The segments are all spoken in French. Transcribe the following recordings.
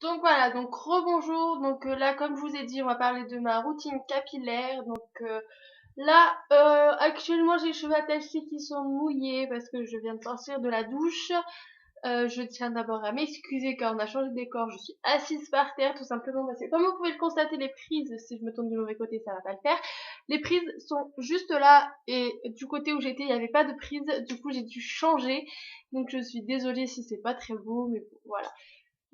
Donc voilà, donc rebonjour. Donc là, comme je vous ai dit, on va parler de ma routine capillaire. Donc là, actuellement, j'ai les cheveux attachés qui sont mouillés parce que je viens de sortir de la douche. Je tiens d'abord à m'excuser car on a changé de décor. Je suis assise par terre tout simplement parce que comme vous pouvez le constater, les prises, si je me tourne du mauvais côté, ça va pas le faire. Les prises sont juste là et du côté où j'étais, il n'y avait pas de prise. Du coup, j'ai dû changer. Donc je suis désolée si c'est pas très beau, mais bon, voilà.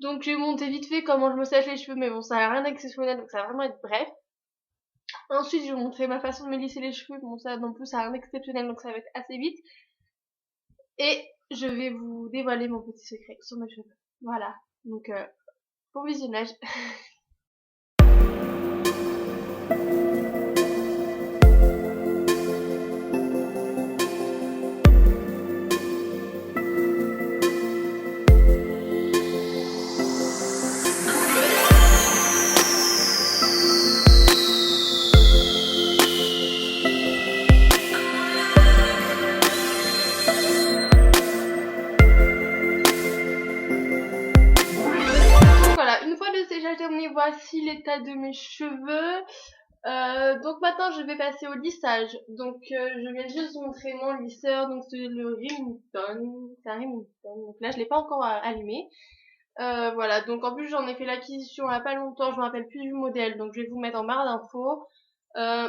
Donc j'ai monté vite fait comment je me sèche les cheveux, mais bon, ça n'a rien d'exceptionnel, donc ça va vraiment être bref. Ensuite, je vais vous montrer ma façon de me lisser les cheveux, bon ça non plus, ça n'a rien d'exceptionnel, donc ça va être assez vite. Et je vais vous dévoiler mon petit secret sur mes cheveux. Voilà, donc bon visionnage. Voilà, une fois le séchage terminé, voici l'état de mes cheveux. Donc maintenant je vais passer au lissage. Donc je vais juste vous montrer mon lisseur. Donc c'est le Remington. C'est un Remington. Donc là je l'ai pas encore allumé. Voilà, donc en plus j'en ai fait l'acquisition il y a pas longtemps, je me rappelle plus du modèle, donc je vais vous mettre en barre d'infos.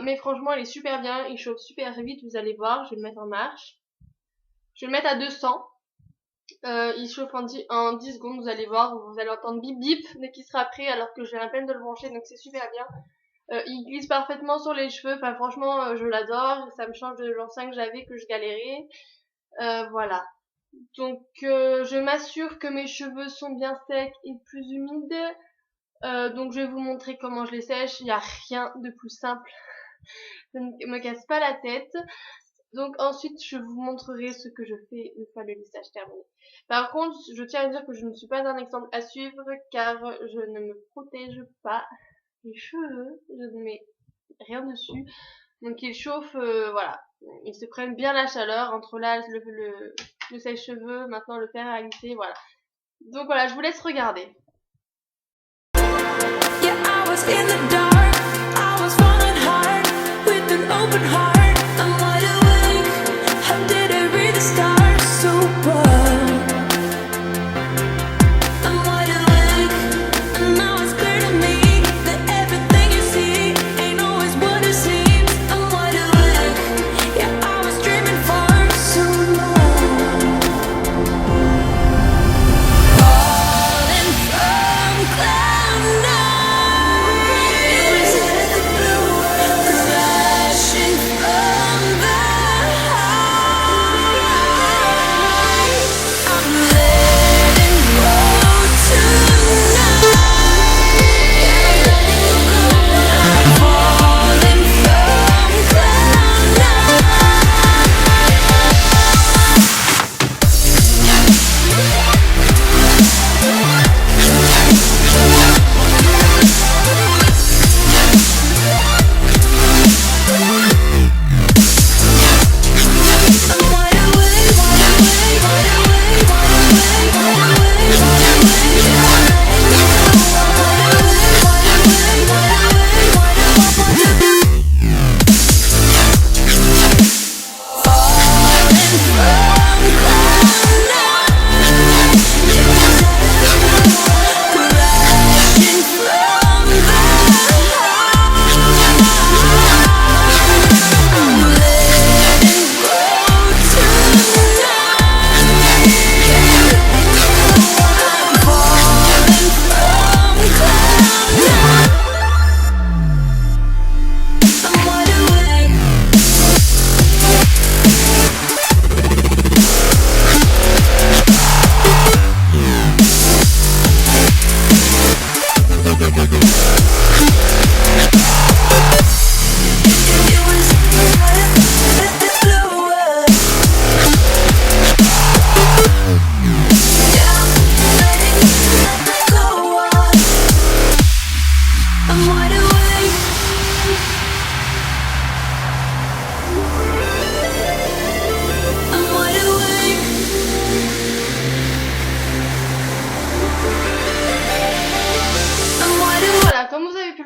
Mais franchement il est super bien, il chauffe super vite, vous allez voir, je vais le mettre en marche. Je vais le mettre à 200. Il chauffe en 10 secondes, vous allez voir, vous allez entendre bip bip dès qu'il sera prêt alors que j'ai à peine de le brancher, donc c'est super bien. Il glisse parfaitement sur les cheveux, enfin franchement je l'adore, ça me change de l'ancien que j'avais que je galérais. Voilà. Donc je m'assure que mes cheveux sont bien secs et plus humides. Donc je vais vous montrer comment je les sèche, il n'y a rien de plus simple, je ne me casse pas la tête. Donc ensuite je vous montrerai ce que je fais une fois le lissage terminé. Par contre je tiens à dire que je ne suis pas un exemple à suivre car je ne me protège pas les cheveux, je ne mets rien dessus. Donc ils chauffent, voilà, ils se prennent bien la chaleur entre là le sèche-cheveux, maintenant le fer à glisser, voilà. Donc voilà, je vous laisse regarder. Yeah, I was in the dark, I was falling hard, with an open heart, I'm wide awake, how did I read the stars so well? I'm wide awake, and now it's clear to me, that everything you see, ain't always what it seems. I'm wide awake, yeah, I was dreaming for so long. Falling from cloud nine, it was out of the blue, crashing from the high.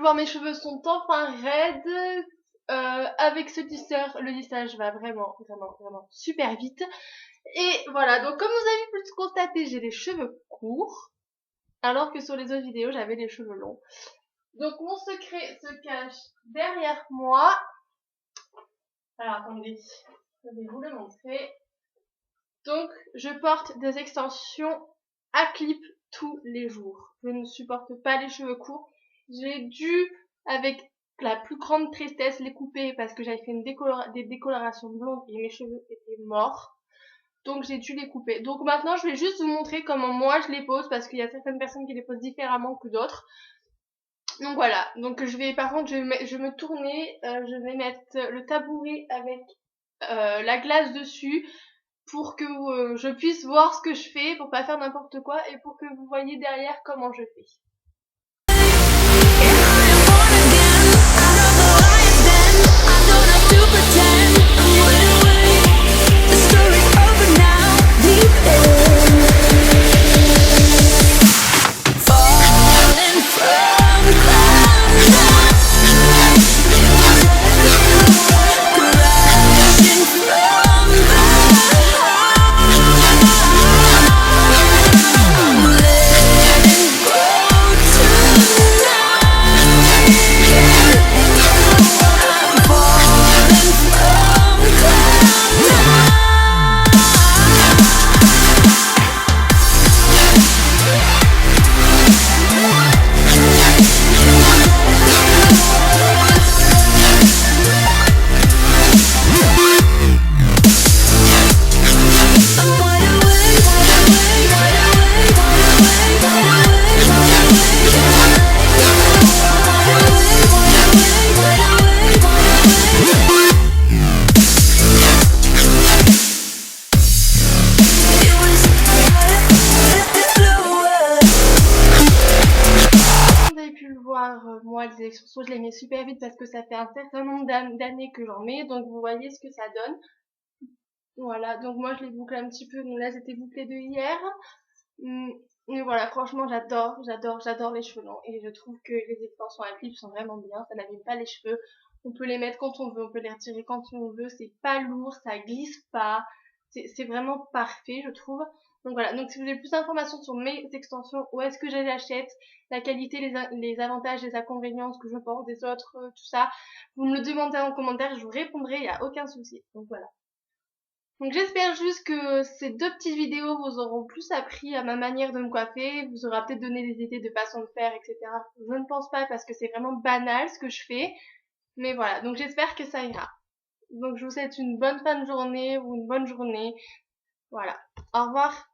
voir, mes cheveux sont enfin raides. Avec ce lisseur, le lissage va vraiment super vite. Et voilà, donc comme vous avez pu le constater, j'ai les cheveux courts, alors que sur les autres vidéos, j'avais les cheveux longs. Donc mon secret se cache derrière moi. Alors attendez, je vais vous le montrer. Donc je porte des extensions à clip tous les jours. Je ne supporte pas les cheveux courts. J'ai dû, avec la plus grande tristesse, les couper parce que j'avais fait des décolorations blondes et mes cheveux étaient morts. Donc j'ai dû les couper. Donc maintenant je vais juste vous montrer comment moi je les pose, parce qu'il y a certaines personnes qui les posent différemment que d'autres. Donc voilà, donc par contre je vais me tourner, je vais mettre le tabouret avec la glace dessus pour que je puisse voir ce que je fais, pour pas faire n'importe quoi, et pour que vous voyez derrière comment je fais. Moi les extensions je les mets super vite parce que ça fait un certain nombre d'années que j'en mets, donc vous voyez ce que ça donne. Voilà, donc moi je les boucle un petit peu, donc là c'était bouclé de hier. Mais voilà, franchement j'adore les cheveux longs, et je trouve que les extensions à clip sont vraiment bien, ça n'abîme pas les cheveux, on peut les mettre quand on veut, on peut les retirer quand on veut, c'est pas lourd, ça glisse pas, c'est vraiment parfait je trouve. Donc voilà, donc si vous voulez plus d'informations sur mes extensions, où est-ce que je les achète, la qualité, les avantages, les inconvénients, ce que je pense des autres, tout ça, vous me le demandez en commentaire, je vous répondrai, il n'y a aucun souci. Donc voilà. Donc j'espère juste que ces 2 petites vidéos vous auront plus appris à ma manière de me coiffer, vous aura peut-être donné des idées de façon de faire, etc. Je ne pense pas, parce que c'est vraiment banal ce que je fais. Mais voilà, donc j'espère que ça ira. Donc je vous souhaite une bonne fin de journée ou une bonne journée. Voilà. Au revoir.